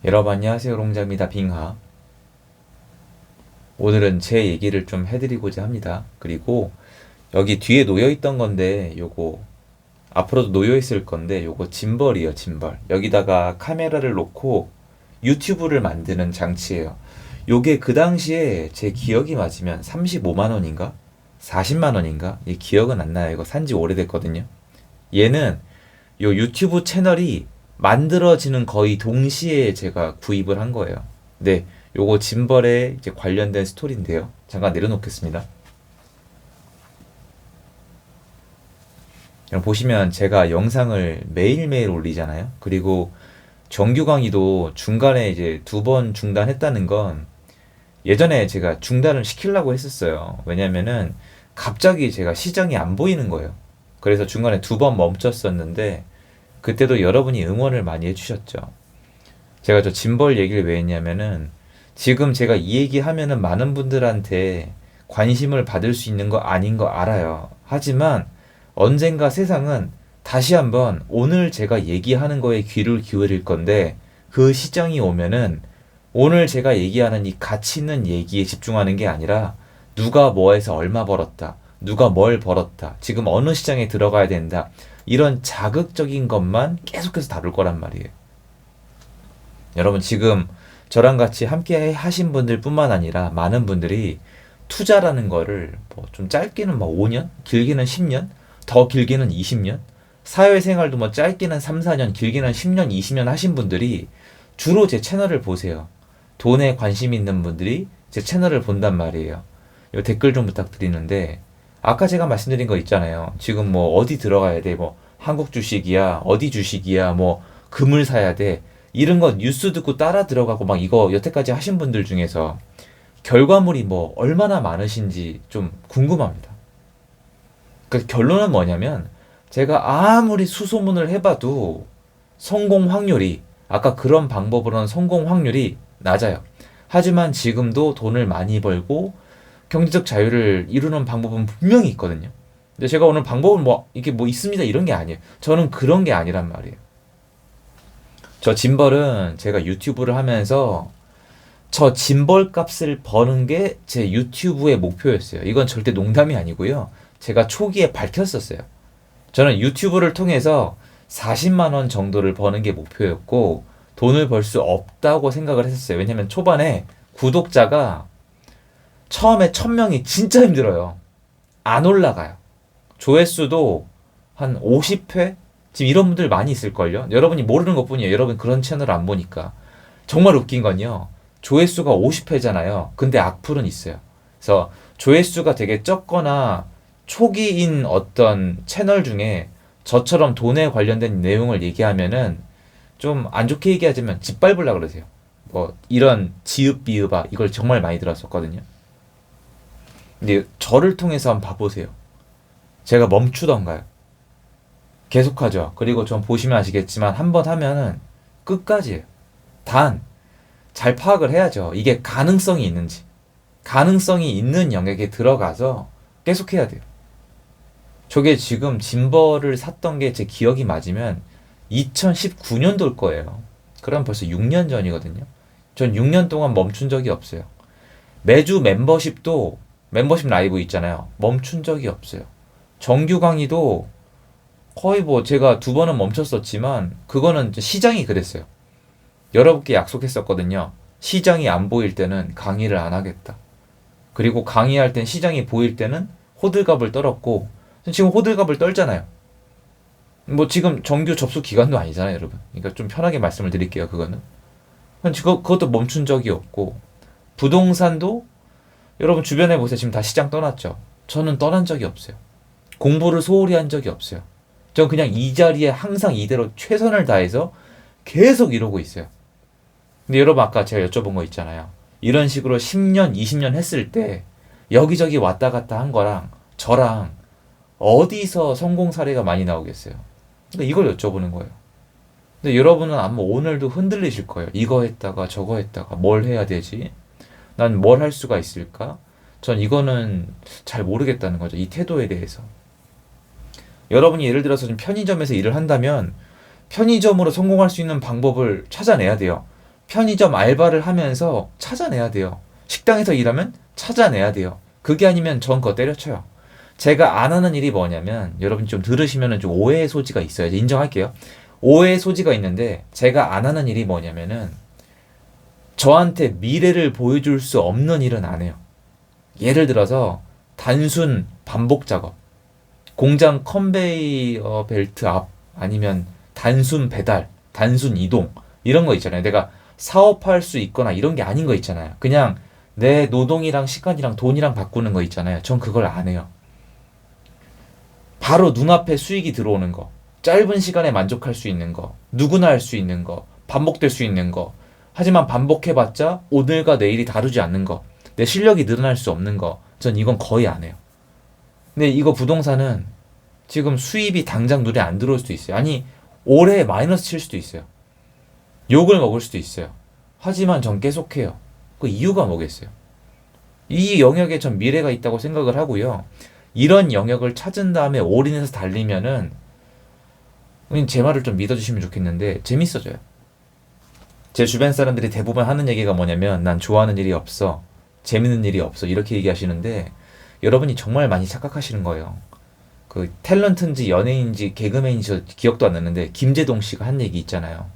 여러분 안녕하세요. 롱자입니다. 빙하. 오늘은 제 얘기를 좀 해드리고자 합니다. 그리고 여기 뒤에 놓여있던 건데 요거 앞으로도 놓여있을 건데 요거 짐벌이에요. 짐벌. 여기다가 카메라를 놓고 유튜브를 만드는 장치예요. 요게 그 당시에 제 기억이 맞으면 35만 원인가? 40만 원인가? 이 기억은 안 나요. 이거 산지 오래됐거든요. 얘는 요 유튜브 채널이 만들어지는 거의 동시에 제가 구입을 한 거예요. 네, 요거 짐벌에 이제 관련된 스토리인데요. 잠깐 내려놓겠습니다. 그럼 보시면 제가 영상을 매일매일 올리잖아요. 그리고 정규 강의도 중간에 이제 2번 중단했다는 건 예전에 제가 중단을 시키려고 했었어요. 왜냐면은 갑자기 제가 시장이 안 보이는 거예요. 그래서 중간에 2번 멈췄었는데 그때도 여러분이 응원을 많이 해주셨죠. 제가 저 짐벌 얘기를 왜 했냐면은 지금 제가 이 얘기 하면은 많은 분들한테 관심을 받을 수 있는 거 아닌 거 알아요. 하지만 언젠가 세상은 다시 한번 오늘 제가 얘기하는 거에 귀를 기울일 건데 그 시장이 오면은 오늘 제가 얘기하는 이 가치 있는 얘기에 집중하는 게 아니라 누가 뭐해서 얼마 벌었다. 누가 뭘 벌었다. 지금 어느 시장에 들어가야 된다. 이런 자극적인 것만 계속해서 다룰 거란 말이에요. 여러분 지금 저랑 같이 함께 하신 분들 뿐만 아니라 많은 분들이 투자라는 거를 뭐 좀 짧게는 뭐 5년, 길게는 10년, 더 길게는 20년, 사회생활도 뭐 짧게는 3, 4년, 길게는 10년, 20년 하신 분들이 주로 제 채널을 보세요. 돈에 관심 있는 분들이 제 채널을 본단 말이에요. 요 댓글 좀 부탁드리는데 아까 제가 말씀드린 거 있잖아요. 지금 뭐 어디 들어가야 돼? 뭐 한국 주식이야, 어디 주식이야, 뭐 금을 사야 돼. 이런 거 뉴스 듣고 따라 들어가고 막 이거 여태까지 하신 분들 중에서 결과물이 뭐 얼마나 많으신지 좀 궁금합니다. 그 결론은 뭐냐면 제가 아무리 수소문을 해봐도 성공 확률이 아까 그런 방법으로는 성공 확률이 낮아요. 하지만 지금도 돈을 많이 벌고 경제적 자유를 이루는 방법은 분명히 있거든요. 근데 제가 오늘 방법은 뭐 이게 뭐 있습니다 이런 게 아니에요. 저는 그런 게 아니란 말이에요. 저 짐벌은 제가 유튜브를 하면서 저 짐벌 값을 버는 게 제 유튜브의 목표였어요. 이건 절대 농담이 아니고요. 제가 초기에 밝혔었어요. 저는 유튜브를 통해서 40만 원 정도를 버는 게 목표였고 돈을 벌 수 없다고 생각을 했었어요. 왜냐면 초반에 구독자가 처음에 1000명이 진짜 힘들어요. 안 올라가요. 조회수도 한 50회? 지금 이런 분들 많이 있을걸요? 여러분이 모르는 것 뿐이에요. 여러분 그런 채널을 안 보니까. 정말 웃긴 건요. 조회수가 50회잖아요. 근데 악플은 있어요. 그래서 조회수가 되게 적거나 초기인 어떤 채널 중에 저처럼 돈에 관련된 내용을 얘기하면은 좀 안 좋게 얘기하자면 짓밟으려 그러세요. 뭐 이런 지읒 비읒아 이걸 정말 많이 들었었거든요. 근데 저를 통해서 한번 봐보세요. 제가 멈추던가요? 계속하죠. 그리고 좀 보시면 아시겠지만 한번 하면은 끝까지예요. 단, 잘 파악을 해야죠. 이게 가능성이 있는지. 가능성이 있는 영역에 들어가서 계속해야 돼요. 저게 지금 짐벌을 샀던 게 제 기억이 맞으면 2019년도일 거예요. 그럼 벌써 6년 전이거든요. 전 6년 동안 멈춘 적이 없어요. 매주 멤버십 라이브 있잖아요. 멈춘 적이 없어요. 정규 강의도 거의 뭐 제가 2번은 멈췄었지만 그거는 시장이 그랬어요. 여러분께 약속했었거든요. 시장이 안 보일 때는 강의를 안 하겠다. 그리고 강의할 땐 시장이 보일 때는 호들갑을 떨었고 지금 호들갑을 떨잖아요. 뭐 지금 정규 접수 기간도 아니잖아요, 여러분. 그러니까 좀 편하게 말씀을 드릴게요, 그거는. 그것도 멈춘 적이 없고 부동산도 여러분 주변에 보세요. 지금 다 시장 떠났죠. 저는 떠난 적이 없어요. 공부를 소홀히 한 적이 없어요. 전 그냥 이 자리에 항상 이대로 최선을 다해서 계속 이러고 있어요. 근데 여러분 아까 제가 여쭤본 거 있잖아요. 이런 식으로 10년, 20년 했을 때 여기저기 왔다 갔다 한 거랑 저랑 어디서 성공 사례가 많이 나오겠어요. 그러니까 이걸 여쭤보는 거예요. 근데 여러분은 아마 오늘도 흔들리실 거예요. 이거 했다가 저거 했다가 뭘 해야 되지? 난 뭘 할 수가 있을까? 전 이거는 잘 모르겠다는 거죠. 이 태도에 대해서. 여러분이 예를 들어서 좀 편의점에서 일을 한다면 편의점으로 성공할 수 있는 방법을 찾아내야 돼요. 편의점 알바를 하면서 찾아내야 돼요. 식당에서 일하면 찾아내야 돼요. 그게 아니면 전 그거 때려쳐요. 제가 안 하는 일이 뭐냐면, 여러분 좀 들으시면은 좀 오해의 소지가 있어요. 인정할게요. 오해의 소지가 있는데, 제가 안 하는 일이 뭐냐면은, 저한테 미래를 보여줄 수 없는 일은 안 해요. 예를 들어서, 단순 반복 작업, 공장 컨베이어 벨트 앞, 아니면 단순 배달, 단순 이동, 이런 거 있잖아요. 내가 사업할 수 있거나 이런 게 아닌 거 있잖아요. 그냥 내 노동이랑 시간이랑 돈이랑 바꾸는 거 있잖아요. 전 그걸 안 해요. 바로 눈앞에 수익이 들어오는 거, 짧은 시간에 만족할 수 있는 거, 누구나 할 수 있는 거, 반복될 수 있는 거, 하지만 반복해봤자 오늘과 내일이 다르지 않는 거, 내 실력이 늘어날 수 없는 거, 전 이건 거의 안 해요. 근데 이거 부동산은 지금 수입이 당장 눈에 안 들어올 수도 있어요. 아니, 올해 마이너스 칠 수도 있어요. 욕을 먹을 수도 있어요. 하지만 전 계속해요. 그 이유가 뭐겠어요? 이 영역에 전 미래가 있다고 생각을 하고요. 이런 영역을 찾은 다음에 올인해서 달리면은, 제 말을 좀 믿어주시면 좋겠는데, 재밌어져요. 제 주변 사람들이 대부분 하는 얘기가 뭐냐면, 난 좋아하는 일이 없어, 재밌는 일이 없어, 이렇게 얘기하시는데, 여러분이 정말 많이 착각하시는 거예요. 그 탤런트인지 연예인인지 개그맨인지 저 기억도 안 나는데, 김재동 씨가 한 얘기 있잖아요.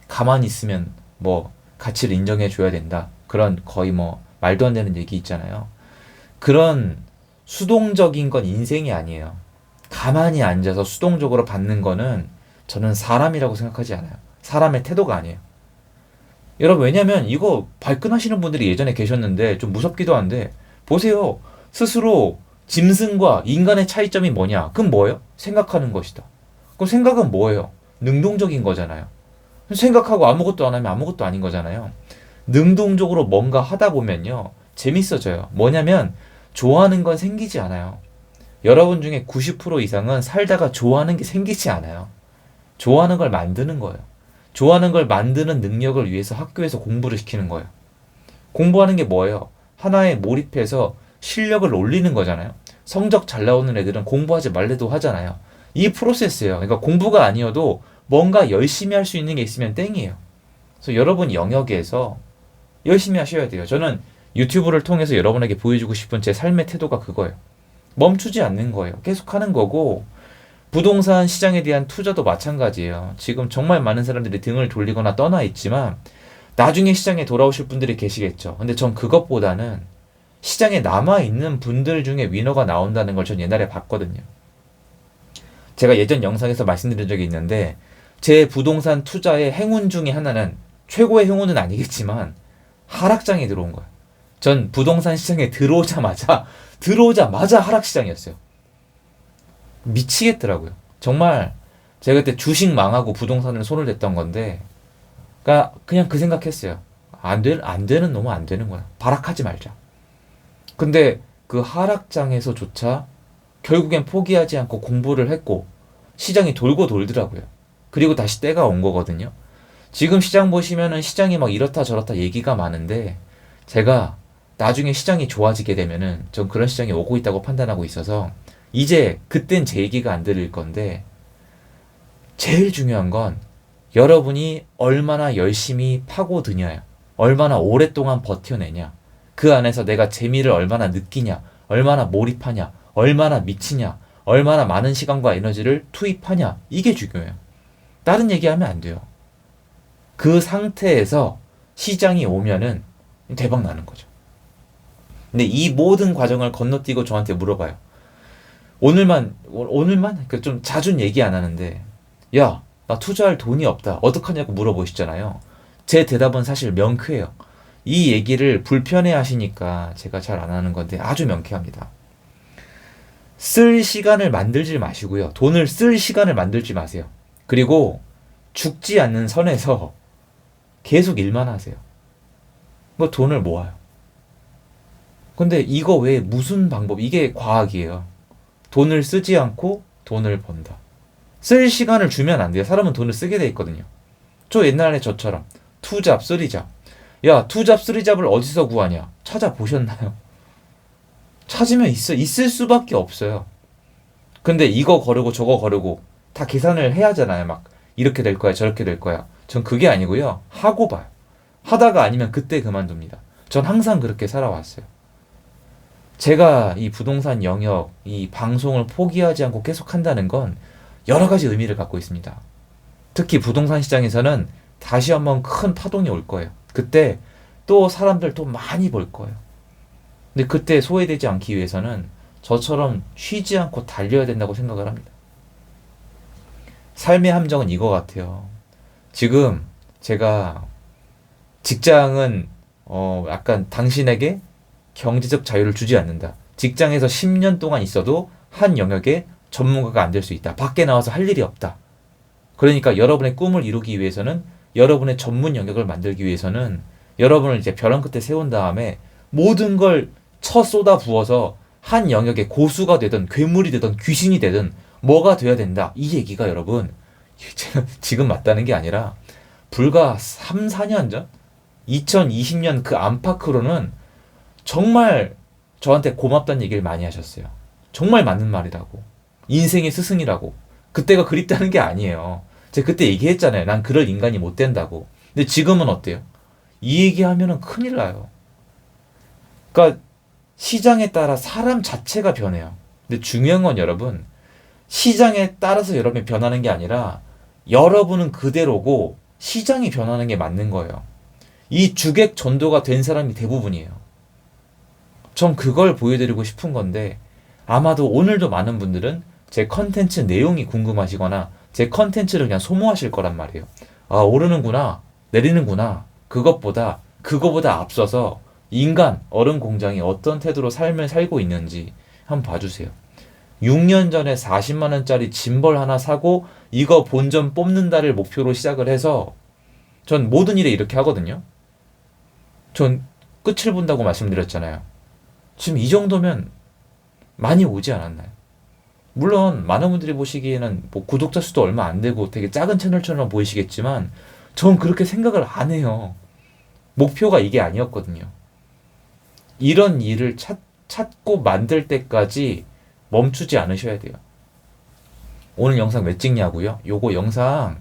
가만히 있으면 뭐 가치를 인정해 줘야 된다. 그런 거의 뭐 말도 안 되는 얘기 있잖아요. 그런 수동적인 건 인생이 아니에요. 가만히 앉아서 수동적으로 받는 거는 저는 사람이라고 생각하지 않아요. 사람의 태도가 아니에요. 여러분, 왜냐면 이거 발끈하시는 분들이 예전에 계셨는데 좀 무섭기도 한데, 보세요. 스스로 짐승과 인간의 차이점이 뭐냐? 그건 뭐예요? 생각하는 것이다. 그럼 생각은 뭐예요? 능동적인 거잖아요. 생각하고 아무것도 안 하면 아무것도 아닌 거잖아요. 능동적으로 뭔가 하다 보면요, 재밌어져요. 뭐냐면 좋아하는 건 생기지 않아요. 여러분 중에 90% 이상은 살다가 좋아하는 게 생기지 않아요. 좋아하는 걸 만드는 거예요. 좋아하는 걸 만드는 능력을 위해서 학교에서 공부를 시키는 거예요. 공부하는 게 뭐예요? 하나에 몰입해서 실력을 올리는 거잖아요. 성적 잘 나오는 애들은 공부하지 말래도 하잖아요. 이 프로세스예요. 그러니까 공부가 아니어도 뭔가 열심히 할 수 있는 게 있으면 땡이에요. 그래서 여러분 영역에서 열심히 하셔야 돼요. 저는 유튜브를 통해서 여러분에게 보여주고 싶은 제 삶의 태도가 그거예요. 멈추지 않는 거예요. 계속 하는 거고, 부동산 시장에 대한 투자도 마찬가지예요. 지금 정말 많은 사람들이 등을 돌리거나 떠나 있지만 나중에 시장에 돌아오실 분들이 계시겠죠. 근데 전 그것보다는 시장에 남아있는 분들 중에 위너가 나온다는 걸 전 옛날에 봤거든요. 제가 예전 영상에서 말씀드린 적이 있는데, 제 부동산 투자의 행운 중에 하나는, 최고의 행운은 아니겠지만 하락장에 들어온 거예요. 전 부동산 시장에 들어오자마자 하락시장이었어요. 미치겠더라고요. 정말 제가 그때 주식 망하고 부동산을 손을 댔던 건데, 그러니까 그냥 그 생각했어요. 안 되는 놈은 안 되는 거야. 발악하지 말자. 근데 그 하락장에서조차 결국엔 포기하지 않고 공부를 했고, 시장이 돌고 돌더라고요. 그리고 다시 때가 온 거거든요. 지금 시장 보시면은 시장이 막 이렇다 저렇다 얘기가 많은데, 제가 나중에 시장이 좋아지게 되면은 전 그런 시장이 오고 있다고 판단하고 있어서, 이제 그땐 제 얘기가 안 들릴 건데, 제일 중요한 건 여러분이 얼마나 열심히 파고드냐요. 얼마나 오랫동안 버텨내냐. 그 안에서 내가 재미를 얼마나 느끼냐, 얼마나 몰입하냐, 얼마나 미치냐, 얼마나 많은 시간과 에너지를 투입하냐. 이게 중요해요. 다른 얘기하면 안 돼요. 그 상태에서 시장이 오면은 대박 나는 거죠. 근데 이 모든 과정을 건너뛰고 저한테 물어봐요. 오늘만 그 좀 자주는 얘기 안 하는데, 야, 나 투자할 돈이 없다, 어떡하냐고 물어보시잖아요. 제 대답은 사실 명쾌해요. 이 얘기를 불편해 하시니까 제가 잘 안 하는 건데 아주 명쾌합니다. 쓸 시간을 만들지 마시고요. 돈을 쓸 시간을 만들지 마세요. 그리고 죽지 않는 선에서 계속 일만 하세요. 뭐 돈을 모아요. 근데 이거 외에 무슨 방법, 이게 과학이에요. 돈을 쓰지 않고 돈을 번다. 쓸 시간을 주면 안 돼요. 사람은 돈을 쓰게 돼 있거든요. 저 옛날에 저처럼 투잡, 쓰리잡. 야, 투잡, 쓰리잡을 어디서 구하냐? 찾아보셨나요? 찾으면 있을 수밖에 없어요. 근데 이거 거르고 저거 거르고 다 계산을 해야 하잖아요. 막 이렇게 될 거야, 저렇게 될 거야. 전 그게 아니고요. 하고 봐요. 하다가 아니면 그때 그만둡니다. 전 항상 그렇게 살아왔어요. 제가 이 부동산 영역, 이 방송을 포기하지 않고 계속 한다는 건 여러 가지 의미를 갖고 있습니다. 특히 부동산 시장에서는 다시 한번 큰 파동이 올 거예요. 그때 또 사람들 또 많이 볼 거예요. 근데 그때 소외되지 않기 위해서는 저처럼 쉬지 않고 달려야 된다고 생각을 합니다. 삶의 함정은 이거 같아요. 지금 제가 직장은 약간 당신에게 경제적 자유를 주지 않는다. 직장에서 10년 동안 있어도 한 영역에 전문가가 안 될 수 있다. 밖에 나와서 할 일이 없다. 그러니까 여러분의 꿈을 이루기 위해서는 여러분의 전문 영역을 만들기 위해서는 여러분을 이제 벼랑 끝에 세운 다음에 모든 걸 쳐 쏟아 부어서 한 영역의 고수가 되든 괴물이 되든 귀신이 되든 뭐가 돼야 된다. 이 얘기가 여러분 지금 맞다는 게 아니라 불과 3, 4년 전 2020년 그 안팎으로는 정말 저한테 고맙다는 얘기를 많이 하셨어요. 정말 맞는 말이라고. 인생의 스승이라고. 그때가 그립다는 게 아니에요. 제가 그때 얘기했잖아요. 난 그럴 인간이 못 된다고. 근데 지금은 어때요? 이 얘기하면은 큰일 나요. 그러니까 시장에 따라 사람 자체가 변해요. 근데 중요한 건 여러분, 시장에 따라서 여러분이 변하는 게 아니라 여러분은 그대로고 시장이 변하는 게 맞는 거예요. 이 주객 전도가 된 사람이 대부분이에요. 전 그걸 보여드리고 싶은 건데 아마도 오늘도 많은 분들은 제 컨텐츠 내용이 궁금하시거나 제 컨텐츠를 그냥 소모하실 거란 말이에요. 아, 오르는구나, 내리는구나. 그것보다 앞서서 인간, 어른 공장이 어떤 태도로 삶을 살고 있는지 한번 봐주세요. 6년 전에 40만 원짜리 짐벌 하나 사고 이거 본전 뽑는다를 목표로 시작을 해서 전 모든 일에 이렇게 하거든요. 전 끝을 본다고 말씀드렸잖아요. 지금 이 정도면 많이 오지 않았나요? 물론 많은 분들이 보시기에는 뭐 구독자 수도 얼마 안 되고 되게 작은 채널처럼 보이시겠지만 전 그렇게 생각을 안 해요. 목표가 이게 아니었거든요. 이런 일을 찾고 만들 때까지 멈추지 않으셔야 돼요. 오늘 영상 왜 찍냐고요? 요거 영상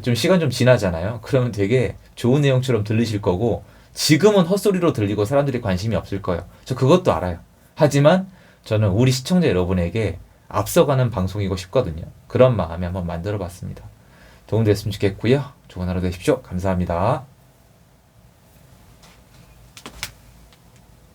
좀 시간 좀 지나잖아요. 그러면 되게 좋은 내용처럼 들리실 거고 지금은 헛소리로 들리고 사람들이 관심이 없을 거예요. 저 그것도 알아요. 하지만 저는 우리 시청자 여러분에게 앞서가는 방송이고 싶거든요. 그런 마음에 한번 만들어 봤습니다. 도움됐으면 좋겠고요. 좋은 하루 되십시오. 감사합니다.